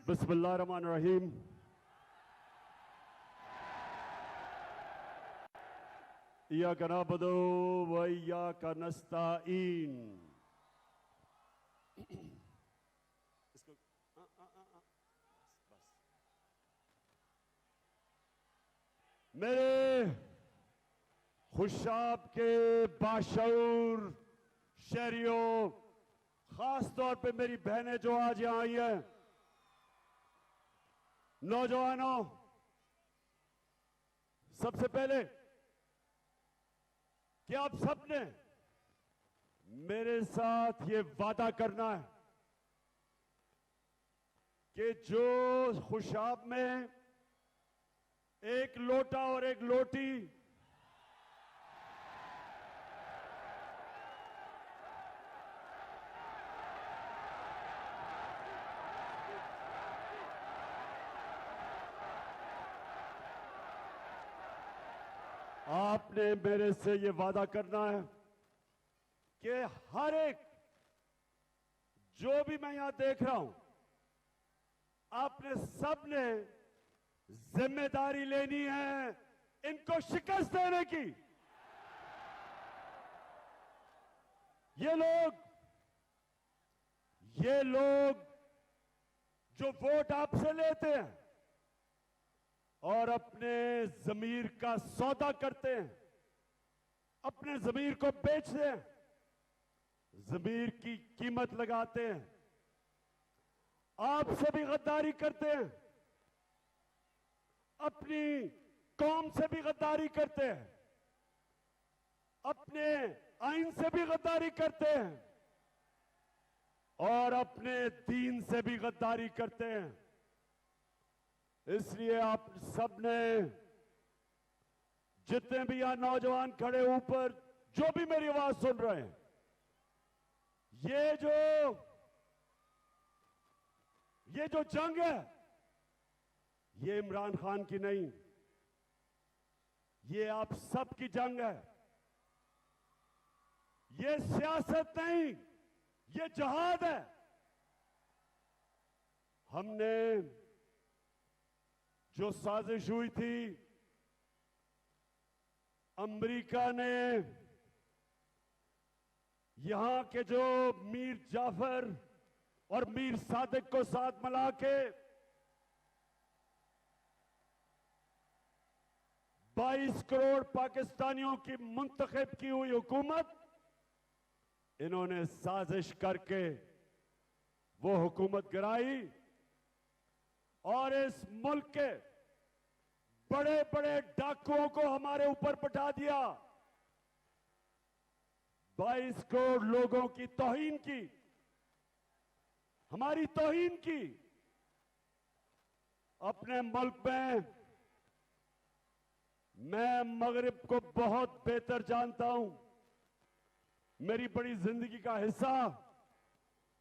बिस्मिल्लाहिर्रहमानिर्रहीम। इय्याका नअबुदु व इय्याका नस्तईन। इसको बस। मेरे खुशाब के बाशऊर शहरियों, खास तौर पे मेरी बहनें जो आज यहां आई हैं, नौजवानों, सबसे पहले कि आप सबने मेरे साथ ये वादा करना है कि जो खुशाब में एक लोटा और एक लोटी आपने मेरे से ये वादा करना है कि हर एक जो भी मैं यहां देख रहा हूं, आपने सबने जिम्मेदारी लेनी है इनको शिकस्त देने की। ये लोग जो वोट आपसे लेते हैं और अपने जमीर का सौदा करते हैं, अपने जमीर को बेचते हैं, जमीर की कीमत लगाते हैं, आपसे भी गद्दारी करते हैं, अपनी कौम से भी गद्दारी करते हैं, अपने आइन से भी गद्दारी करते हैं और अपने दीन से भी गद्दारी करते हैं। इसलिए आप सबने, जितने भी यहां नौजवान खड़े ऊपर, जो भी मेरी आवाज सुन रहे हैं, ये जो जंग है, ये इमरान खान की नहीं, ये आप सब की जंग है। ये सियासत नहीं, ये जहाद है। हमने जो साजिश हुई थी, अमेरिका ने यहां के जो मीर जाफर और मीर सादिक को साथ मिला के 22 करोड़ पाकिस्तानियों की मुंतखब की हुई हुकूमत, इन्होंने साजिश करके वो हुकूमत गिराई और इस मुल्क के बड़े बड़े डाकुओं को हमारे ऊपर पटा दिया। 22 करोड़ लोगों की तौहीन की, हमारी तौहीन की। अपने मुल्क में मैं मगरिब को बहुत बेहतर जानता हूं। मेरी बड़ी जिंदगी का हिस्सा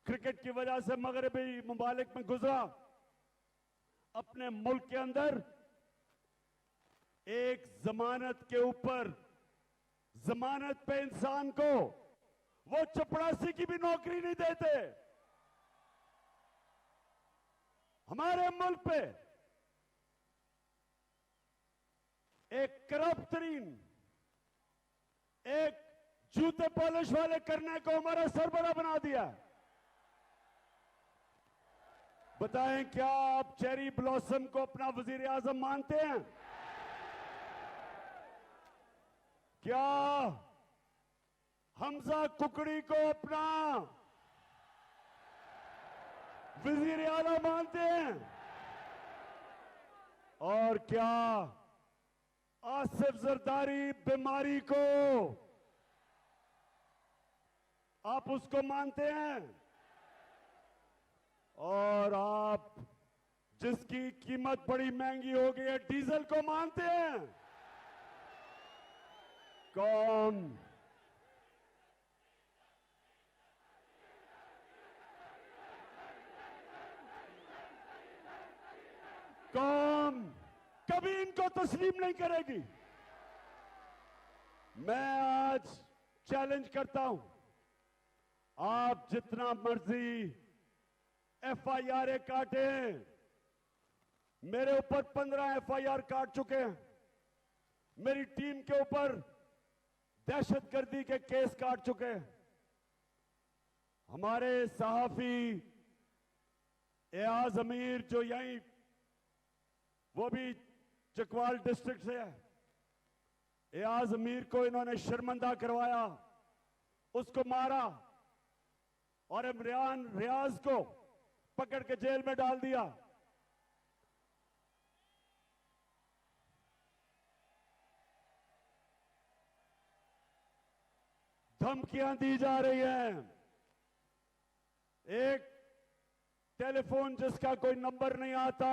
क्रिकेट की वजह से मगरबी मुमालिक में गुजरा। अपने मुल्क के अंदर एक जमानत के ऊपर, जमानत पे इंसान को वो चपरासी की भी नौकरी नहीं देते। हमारे मुल्क पे एक करप्ट तरीन, एक जूते पॉलिश वाले करने को हमारा सरबरा बना दिया। बताएं, क्या आप चेरी ब्लॉसम को अपना वजीर आजम मानते हैं? क्या हमजा कुकड़ी को अपना वजीर आला मानते हैं? और क्या आसिफ जरदारी बीमारी को आप उसको मानते हैं? और आप जिसकी कीमत बड़ी महंगी हो गई है, डीजल को मानते हैं? कौन कभी इनको तस्लीम नहीं करेगी। मैं आज चैलेंज करता हूं, आप जितना मर्जी FIR काटें, मेरे ऊपर 15 एफआईआर काट चुके हैं। मेरी टीम के ऊपर दहशतगर्दी के केस काट चुके हैं। हमारे सहाफी एयाज अमीर जो यहीं, वो भी चकवाल डिस्ट्रिक्ट से है, एयाज अमीर को इन्होंने शर्मिंदा करवाया, उसको मारा और इमरान रियाज को पकड़ के जेल में डाल दिया। धमकियां दी जा रही हैं। एक टेलीफोन जिसका कोई नंबर नहीं आता,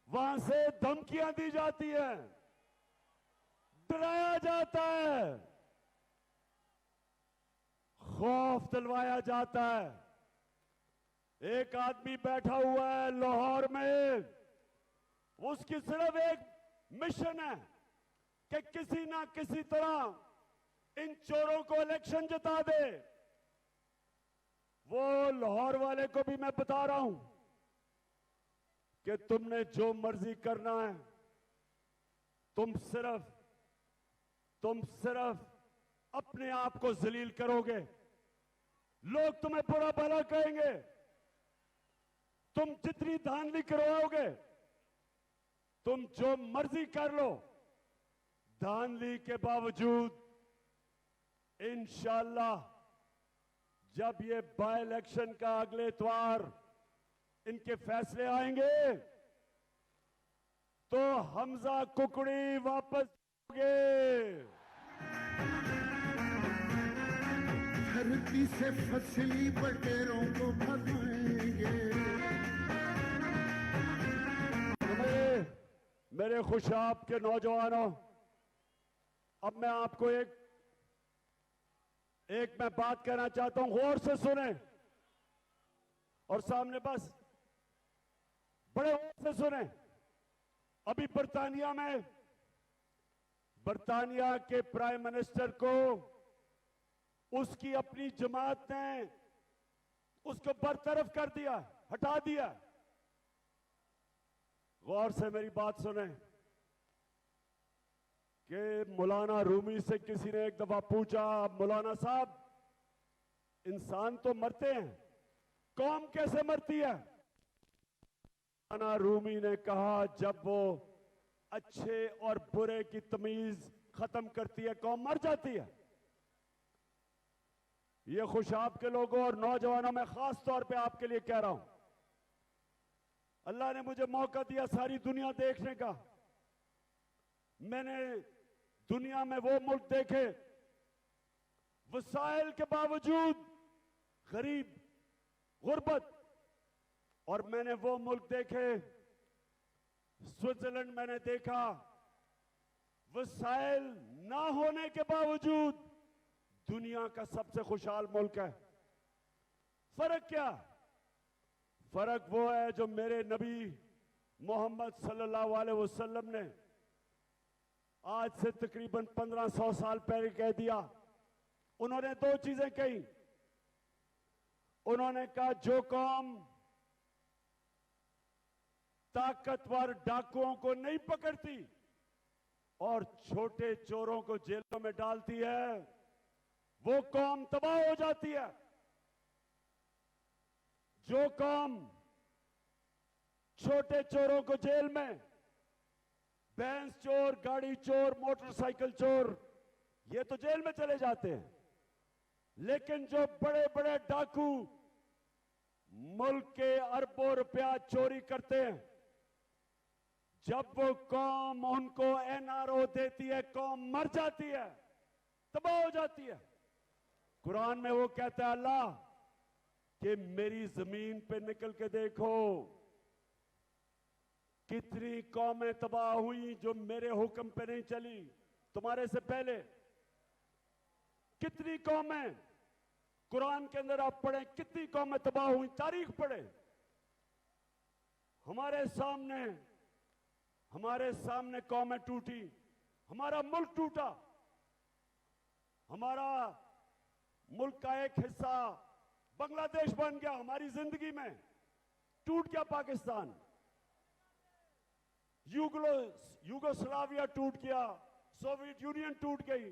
वहां से धमकियां दी जाती है, डराया जाता है, खौफ दिलवाया जाता है। एक आदमी बैठा हुआ है लाहौर में, उसकी सिर्फ एक मिशन है कि किसी ना किसी तरह इन चोरों को इलेक्शन जिता दे। वो लाहौर वाले को भी मैं बता रहा हूं कि तुमने जो मर्जी करना है, तुम सिर्फ अपने आप को जलील करोगे। लोग तुम्हें बुरा भला कहेंगे, तुम जितनी धांधली करवाओगे, तुम जो मर्जी कर लो, धांधली के बावजूद इंशाअल्लाह जब ये बाय इलेक्शन का अगले इतवार इनके फैसले आएंगे तो हमजा कुकड़ी वापस होंगे। धरती से फसली बटेरों को भगाएंगे। मेरे खुशाब के नौजवानों, अब मैं आपको एक मैं बात कहना चाहता हूं, गौर से सुने और सामने बस बड़े गौर से सुने। अभी बर्तानिया के प्राइम मिनिस्टर को उसकी अपनी जमात ने उसको बरतरफ कर दिया, हटा दिया। गौर से मेरी बात सुने कि मौलाना रूमी से किसी ने एक दफा पूछा, मौलाना साहब इंसान तो मरते हैं, कौम कैसे मरती है? मौलाना रूमी ने कहा जब वो अच्छे और बुरे की तमीज खत्म करती है, कौम मर जाती है। ये खुशाब के लोगों और नौजवानों में खास तौर पे आपके लिए कह रहा हूं, अल्लाह ने मुझे मौका दिया सारी दुनिया देखने का। मैंने दुनिया में वो मुल्क देखे वसाइल के बावजूद गरीब, गुर्बत, और मैंने वो मुल्क देखे, स्विट्जरलैंड मैंने देखा, वसाइल ना होने के बावजूद दुनिया का सबसे खुशहाल मुल्क है। फर्क क्या? फर्क वो है जो मेरे नबी मोहम्मद सल्लल्लाहु अलैहि वसल्लम ने आज से तकरीबन 1500 साल पहले कह दिया। उन्होंने दो चीजें कही। उन्होंने कहा जो कौम ताकतवर डाकुओं को नहीं पकड़ती और छोटे चोरों को जेलों में डालती है, वो कौम तबाह हो जाती है। जो कौम छोटे चोरों को जेल में, भैंस चोर, गाड़ी चोर, मोटरसाइकिल चोर, ये तो जेल में चले जाते हैं, लेकिन जो बड़े बड़े डाकू मुल्क के अरबों रुपया चोरी करते हैं, जब वो कौम उनको एनआरओ देती है, कौम मर जाती है, तबाह हो जाती है। कुरान में वो कहता है अल्लाह कि मेरी जमीन पे निकल के देखो कितनी कौमें तबाह हुई जो मेरे हुक्म पे नहीं चली। तुम्हारे से पहले कितनी कौमें, कुरान के अंदर आप पढ़ें कितनी कौमें तबाह हुई, तारीख पढ़ें। हमारे सामने कौमें टूटी, हमारा मुल्क टूटा, हमारा मुल्क का एक हिस्सा बांग्लादेश बन गया, हमारी जिंदगी में टूट गया पाकिस्तान। यूगोस्लाविया टूट गया, सोवियत यूनियन टूट गई।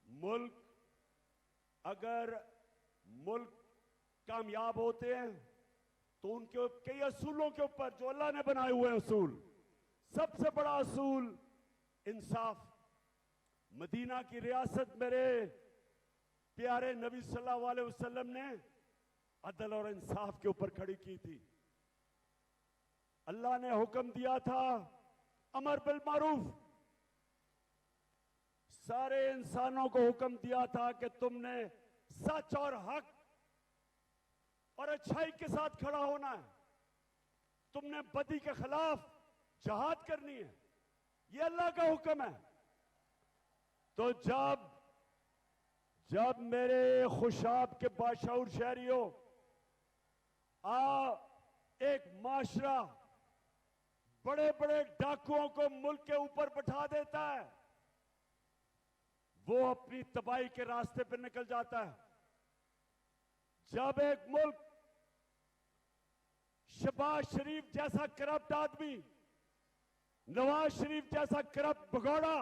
मुल्क अगर मुल्क कामयाब होते हैं तो उनके कई असूलों के ऊपर जो अल्लाह ने बनाए हुए असूल, सबसे बड़ा असूल इंसाफ। मदीना की रियासत मेरे प्यारे नबी सल्लल्लाहु अलैहि वसल्लम ने अदल और इंसाफ के ऊपर खड़ी की थी। अल्लाह ने हुक्म दिया था अमर बिल मारूफ, सारे इंसानों को हुक्म दिया था कि तुमने सच और हक और अच्छाई के साथ खड़ा होना है, तुमने बदी के खिलाफ जहाद करनी है। यह अल्लाह का हुक्म है। तो जब मेरे खुशाब के बाशऊर शहरियों एक माशरा बड़े बड़े डाकुओं को मुल्क के ऊपर बैठा देता है, वो अपनी तबाही के रास्ते पर निकल जाता है। जब एक मुल्क शहबाज शरीफ जैसा करप्ट आदमी, नवाज शरीफ जैसा करप्ट भगोड़ा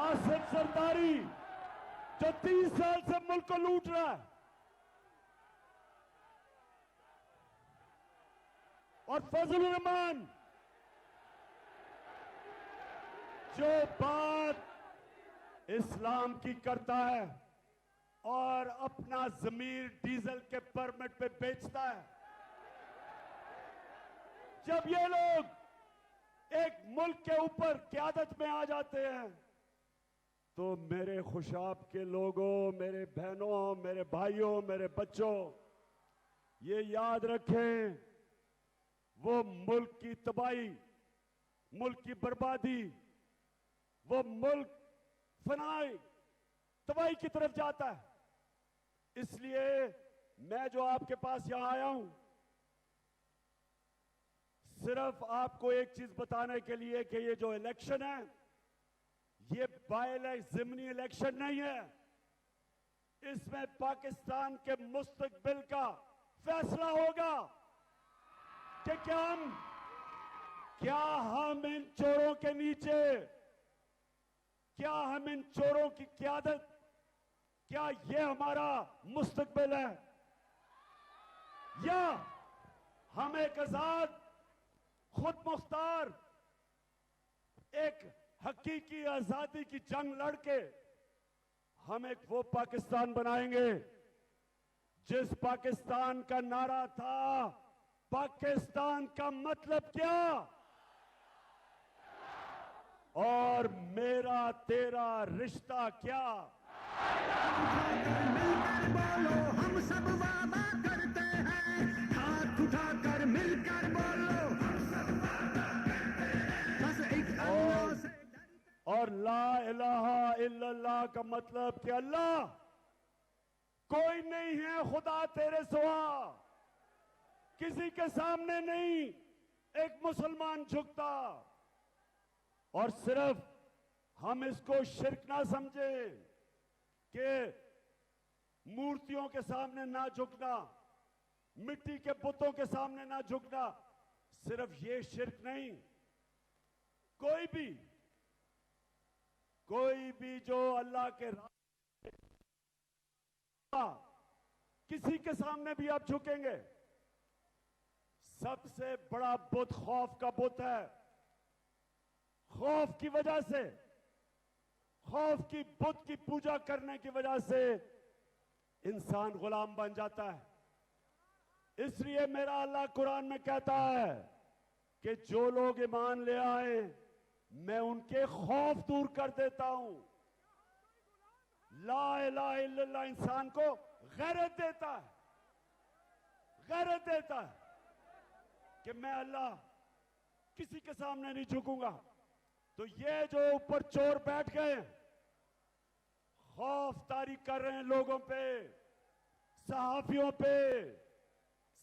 आसिफ जरदारी जो 30 साल से मुल्क को लूट रहा है, और फजल रहमान जो बात इस्लाम की करता है और अपना जमीर डीजल के परमिट पे बेचता है। जब ये लोग एक मुल्क के ऊपर क़यादत में आ जाते हैं तो मेरे खुशाब के लोगों, मेरे बहनों, मेरे भाइयों, मेरे बच्चों, ये याद रखें, वो मुल्क की तबाही, मुल्क की बर्बादी, वो मुल्क फनाई तबाही की तरफ जाता है। इसलिए मैं जो आपके पास यहां आया हूं, सिर्फ आपको एक चीज बताने के लिए कि ये जो इलेक्शन है, ये ज़िमनी इलेक्शन नहीं है। इसमें पाकिस्तान के मुस्तकबिल का फैसला होगा कि क्या हम इन चोरों के नीचे, क्या हम इन चोरों की क़यादत, क्या ये हमारा मुस्तकबिल है, या हम एक आजाद, खुद मुख्तार, एक हकीकी आजादी की जंग लड़के हम एक वो पाकिस्तान बनाएंगे जिस पाकिस्तान का नारा था, पाकिस्तान का मतलब क्या, और मेरा तेरा रिश्ता क्या। मिलकर बोलो, हम सब वादा करते हैं, हाथ उठाकर मिलकर बोलो, हम सब वादा करते हैं, बस एक अल्लाह से। और ला इलाहा इल्लल्लाह का मतलब कि अल्लाह कोई नहीं है खुदा तेरे सिवा, किसी के सामने नहीं एक मुसलमान झुकता। और सिर्फ हम इसको शिर्क ना समझें कि मूर्तियों के सामने ना झुकना, मिट्टी के बुतों के सामने ना झुकना, सिर्फ ये शिर्क नहीं, कोई भी जो अल्लाह के किसी के सामने भी आप झुकेंगे। सबसे बड़ा बुत खौफ का बुत है। खौफ की वजह से, खौफ की बुत की पूजा करने की वजह से इंसान गुलाम बन जाता है। इसलिए मेरा अल्लाह कुरान में कहता है कि जो लोग ईमान ले आए मैं उनके खौफ दूर कर देता हूं। ला इलाहा इल्लल्लाह इंसान को गैरत देता है, गैरत देता है कि मैं अल्लाह किसी के सामने नहीं झुकूंगा। तो ये जो ऊपर चोर बैठ गए खौफ तारी कर रहे हैं लोगों पे, सहाफियों पे,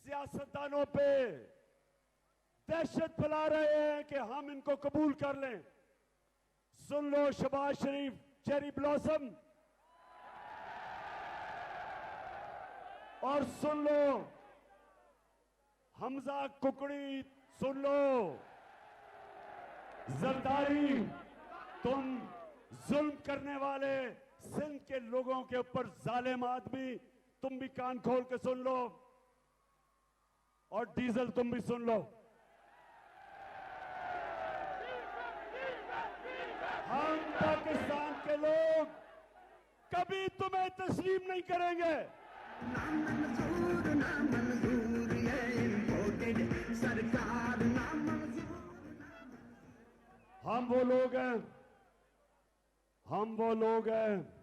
सियासतदानों पे, दहशत फैला रहे हैं कि हम इनको कबूल कर लें। सुन लो, शहबाज शरीफ चेरी ब्लॉसम, और सुन लो, हमजा कुकड़ी सुन लो, जरदारी, तुम जुल्म करने वाले सिंध के लोगों के ऊपर जालिम आदमी, तुम भी कान खोल के सुन लो, और डीजल तुम भी सुन लो। हम पाकिस्तान के लोग कभी तुम्हें तस्लीम नहीं करेंगे। ना मंजूर ये इम्पोर्टेड सरकार, ना मंजूर। हम वो लोग हैं, हम वो लोग हैं,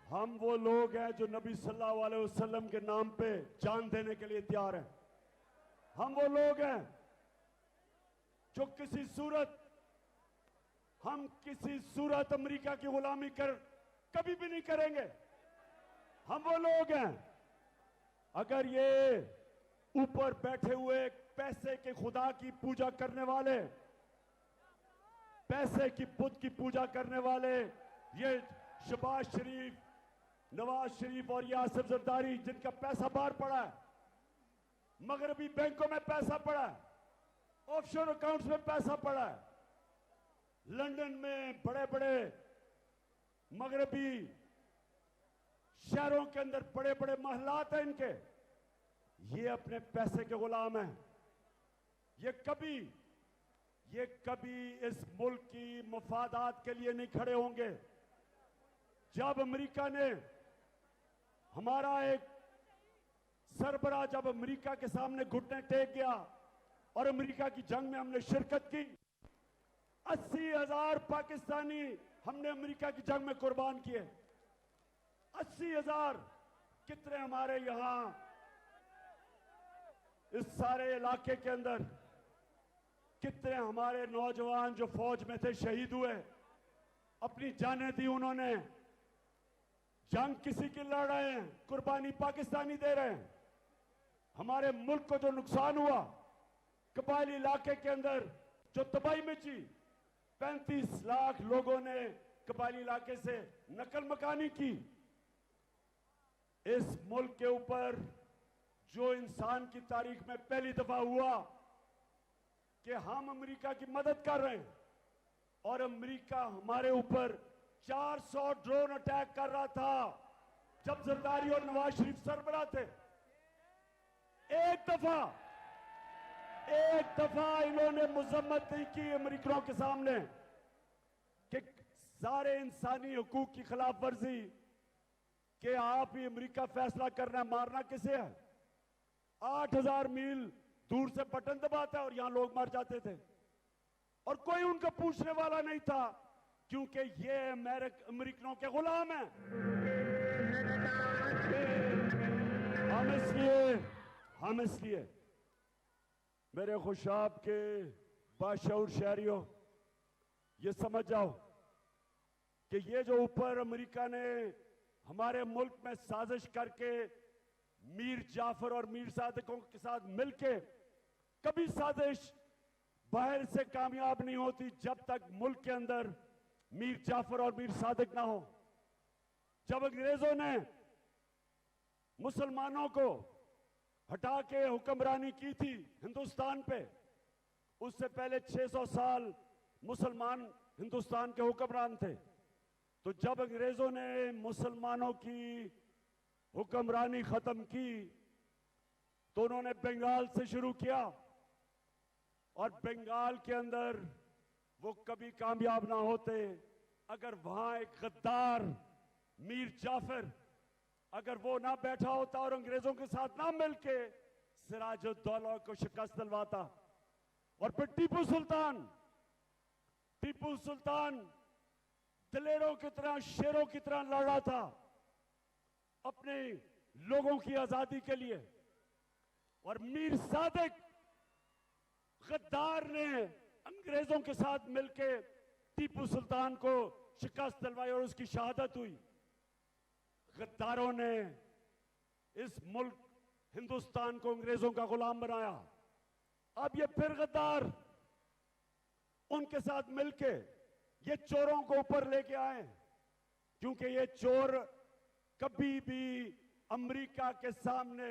हम वो लोग हैं जो नबी सल्लल्लाहु अलैहि वसल्लम के नाम पे जान देने के लिए तैयार हैं। हम वो लोग हैं जो किसी सूरत अमेरिका की गुलामी कर कभी भी नहीं करेंगे। हम वो लोग हैं, अगर ये ऊपर बैठे हुए पैसे के खुदा की पूजा करने वाले, पैसे की बुत की पूजा करने वाले, ये शहबाज शरीफ, नवाज शरीफ और ये आसिफ जरदारी, जिनका पैसा बाहर पड़ा है, मगरबी बैंकों में पैसा पड़ा है, ऑफशोर अकाउंट्स में पैसा पड़ा है, लंदन में बड़े बड़े मगरबी शहरों के अंदर बड़े बड़े महलात हैं इनके, ये अपने पैसे के गुलाम हैं। ये कभी इस मुल्क की मफादात के लिए नहीं खड़े होंगे। जब अमेरिका ने हमारा एक सरबराह जब अमेरिका के सामने घुटने टेक गया और अमेरिका की जंग में हमने शिरकत की, 80,000 पाकिस्तानी हमने अमेरिका की जंग में कुर्बान किए। 80,000 कितने हमारे यहां इस सारे इलाके के अंदर कितने हमारे नौजवान जो फौज में थे शहीद हुए, अपनी जानें दी उन्होंने। जंग किसी की लड़ रहे हैं, कुर्बानी पाकिस्तानी दे रहे हैं। हमारे मुल्क को जो नुकसान हुआ, कबायली इलाके के अंदर जो तबाही मची, 35 लाख लोगों ने कबायली इलाके से नकल मकानी की। इस मुल्क के ऊपर जो इंसान की तारीख में पहली दफा हुआ कि हम अमेरिका की मदद कर रहे हैं, और अमेरिका हमारे ऊपर 400 ड्रोन अटैक कर रहा था जब जरदारी और नवाज शरीफ सरबराह थे। एक दफा इन्होंने मजम्मत नहीं की अमेरिकनों के सामने कि सारे इंसानी हुकूक की खिलाफ वर्जी, कि आप ही अमेरिका फैसला करना है मारना किसे है। 8,000 मील दूर से बटन दबाता है और यहां लोग मर जाते थे, और कोई उनका पूछने वाला नहीं था, क्योंकि ये अमेरिकनों के गुलाम हैं। हम इसलिए मेरे खुशाब के बाशऊर शहरियों, ये समझ जाओ कि ये जो ऊपर अमेरिका ने हमारे मुल्क में साजिश करके मीर जाफर और मीर सादिकों के साथ मिलके, कभी साजिश बाहर से कामयाब नहीं होती जब तक मुल्क के अंदर मीर जाफर और मीर सादिक ना हो। जब अंग्रेजों ने मुसलमानों को हटा के हुक्मरानी की थी हिंदुस्तान पे, उससे पहले 600 साल मुसलमान हिंदुस्तान के हुक्मरान थे। तो जब अंग्रेजों ने मुसलमानों की हुक्मरानी खत्म की, तो उन्होंने बंगाल से शुरू किया, और बंगाल के अंदर वो कभी कामयाब ना होते अगर वहां एक गद्दार मीर जाफर अगर वो ना बैठा होता और अंग्रेजों के साथ ना मिलके सिराजुद्दौला को शिकस्त दिलवाता। और फिर टीपू सुल्तान दिलेरों की तरह, शेरों की तरह लड़ रहा था अपने लोगों की आजादी के लिए, और मीर सादिक गद्दार ने अंग्रेजों के साथ मिलके टीपू सुल्तान को शिकस्त दिलवाई और उसकी शहादत हुई। गद्दारों ने इस मुल्क हिंदुस्तान को अंग्रेजों का गुलाम बनाया। अब ये फिर गद्दार उनके साथ मिलके ये चोरों को ऊपर लेके आए, क्योंकि ये चोर कभी भी अमेरिका के सामने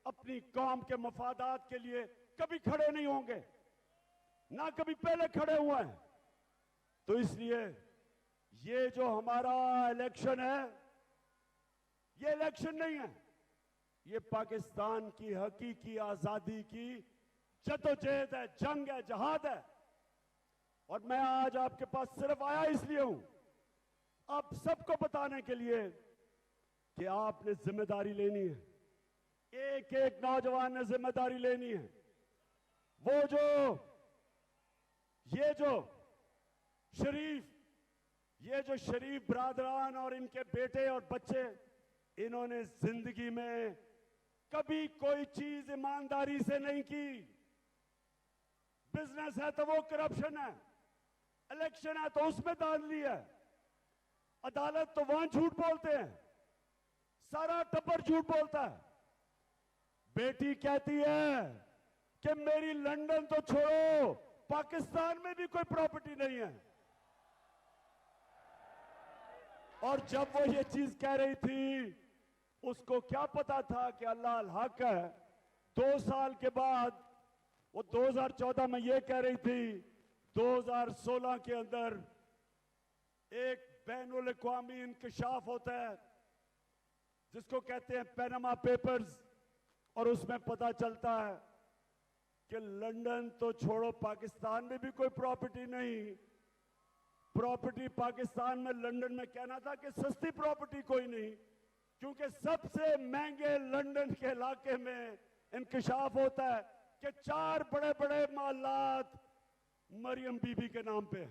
अपनी कौम के मफादात के लिए कभी खड़े नहीं होंगे, ना कभी पहले खड़े हुए हैं। तो इसलिए ये जो हमारा इलेक्शन है, ये इलेक्शन नहीं है, ये पाकिस्तान की हकीकी आजादी की जदोजहद है, जंग है, जहाद है। और मैं आज आपके पास सिर्फ आया इसलिए हूं, आप सबको बताने के लिए कि आपने जिम्मेदारी लेनी है, एक एक नौजवान ने जिम्मेदारी लेनी है। वो जो ये जो शरीफ ब्रादरान और इनके बेटे और बच्चे, इन्होंने जिंदगी में कभी कोई चीज ईमानदारी से नहीं की। बिजनेस है तो वो करप्शन है, इलेक्शन है तो उसमें धांधली है, अदालत तो वहां झूठ बोलते हैं, सारा टब्बर झूठ बोलता है। बेटी कहती है कि मेरी लंदन तो छोड़ो, पाकिस्तान में भी कोई प्रॉपर्टी नहीं है। और जब वो ये चीज कह रही थी, उसको क्या पता था कि अल्लाह अल हक है। 2 साल के बाद वो 2014 में ये कह रही थी, 2016 के अंदर एक बैनुल अक़वामी इंकशाफ होता है जिसको कहते हैं पैनामा पेपर्स, और उसमें पता चलता है कि लंदन तो छोड़ो, पाकिस्तान में भी कोई प्रॉपर्टी नहीं। प्रॉपर्टी पाकिस्तान में, लंदन में कहना था कि सस्ती प्रॉपर्टी कोई नहीं, क्योंकि सबसे महंगे लंदन के इलाके में इंकशाफ होता है कि 4 बड़े बड़े महलात मरियम बीबी के नाम पे।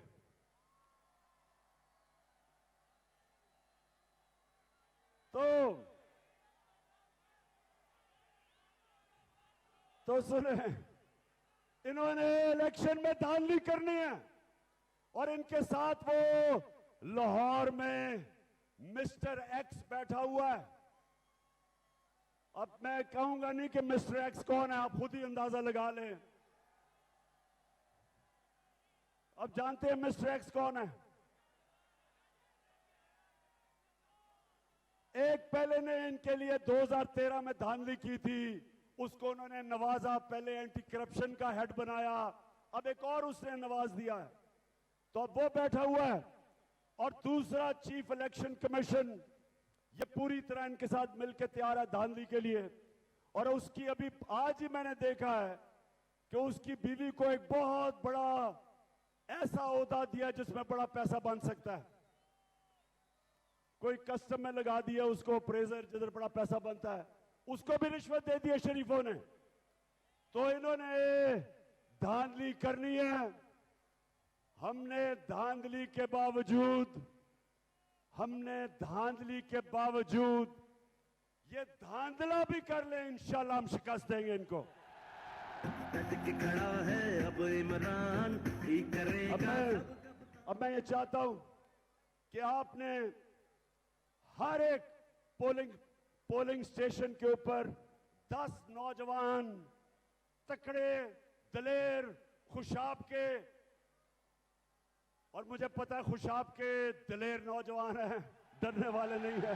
तो सुने, इन्होंने इलेक्शन में धांधली करनी है और इनके साथ वो लाहौर में मिस्टर एक्स बैठा हुआ है। अब मैं कहूंगा नहीं कि मिस्टर एक्स कौन है, आप खुद ही अंदाजा लगा लें। अब जानते हैं मिस्टर एक्स कौन है? एक पहले ने इनके लिए 2013 में धांधली की थी, उसको उन्होंने नवाजा, पहले एंटी करप्शन का हेड बनाया, अब एक और उसने नवाज दिया है, तो अब वो बैठा हुआ है। और दूसरा चीफ इलेक्शन कमीशन, ये पूरी तरह इनके साथ मिलकर तैयार है धांधली के लिए। और उसकी अभी आज ही मैंने देखा है कि उसकी बीवी को एक बहुत बड़ा ऐसा ओहदा दिया जिसमें बड़ा पैसा बन सकता है। कोई कस्टम में लगा दिया उसको, अप्रेजर, जिधर बड़ा पैसा बनता है, उसको भी रिश्वत दे दी है शरीफों ने। तो इन्होंने धांधली करनी है। हमने धांधली के बावजूद ये धांधला भी कर ले, इंशाल्लाह हम शिकस्त देंगे इनको। खड़ा है अब इमरान ही करेगा। अब मैं ये चाहता हूं कि आपने हर एक पोलिंग स्टेशन के ऊपर 10 नौजवान तकड़े, दलेर, खुशाब के, और मुझे पता है खुशाब के दलेर नौजवान हैं, डरने वाले नहीं है।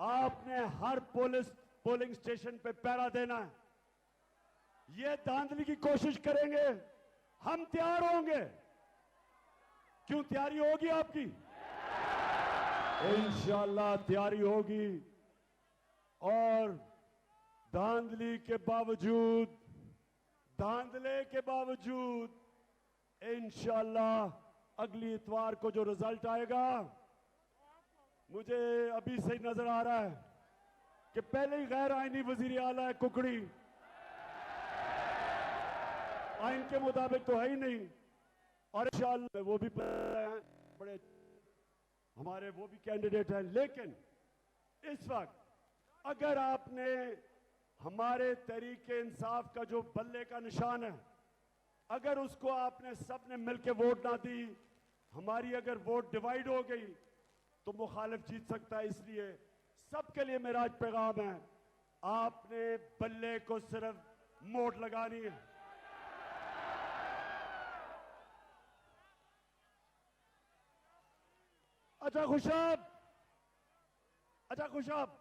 आपने हर पोलिंग स्टेशन पे पहरा देना है। ये धांधली की कोशिश करेंगे, हम तैयार होंगे। क्यों तैयारी होगी आपकी? इंशाल्लाह तैयारी होगी। और धांधले के बावजूद इंशाल्लाह अगली इतवार को जो रिजल्ट आएगा, मुझे अभी से नजर आ रहा है कि पहले ही गैर आईनी वजीर आला है कुकड़ी, आइन के मुताबिक तो है ही नहीं। और इंशाल्लाह वो भी बड़े हमारे वो भी कैंडिडेट हैं। लेकिन इस वक्त अगर आपने हमारे तहरीके इंसाफ का जो बल्ले का निशान है, अगर उसको आपने सबने मिलकर वोट ना दी, हमारी अगर वोट डिवाइड हो गई तो मुखालिफ जीत सकता है। इसलिए सबके लिए मेरा आज पैगाम है, आपने बल्ले को सिर्फ मोट लगानी है। अच्छा खुशाब, अच्छा खुशाब,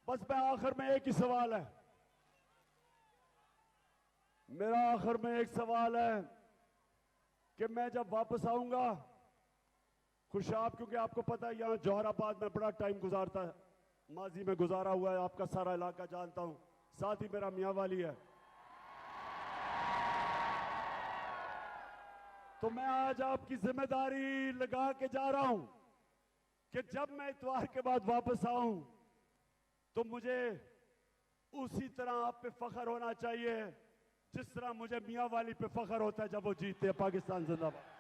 बस मैं आखिर में एक ही सवाल है, मेरा आखिर में एक सवाल है कि मैं जब वापस आऊंगा खुशाब, क्योंकि आपको पता है यहां जौहराबाद में बड़ा टाइम गुजारता है, माजी में गुजारा हुआ है, आपका सारा इलाका जानता हूं, साथ ही मेरा मियां वाली है। तो मैं आज आपकी जिम्मेदारी लगा के जा रहा हूं कि जब मैं इतवार के बाद वापस आऊं तो मुझे उसी तरह आप पे फख्र होना चाहिए जिस तरह मुझे मियां वाली पे फख्र होता है जब वो जीतते हैं। पाकिस्तान जिंदाबाद।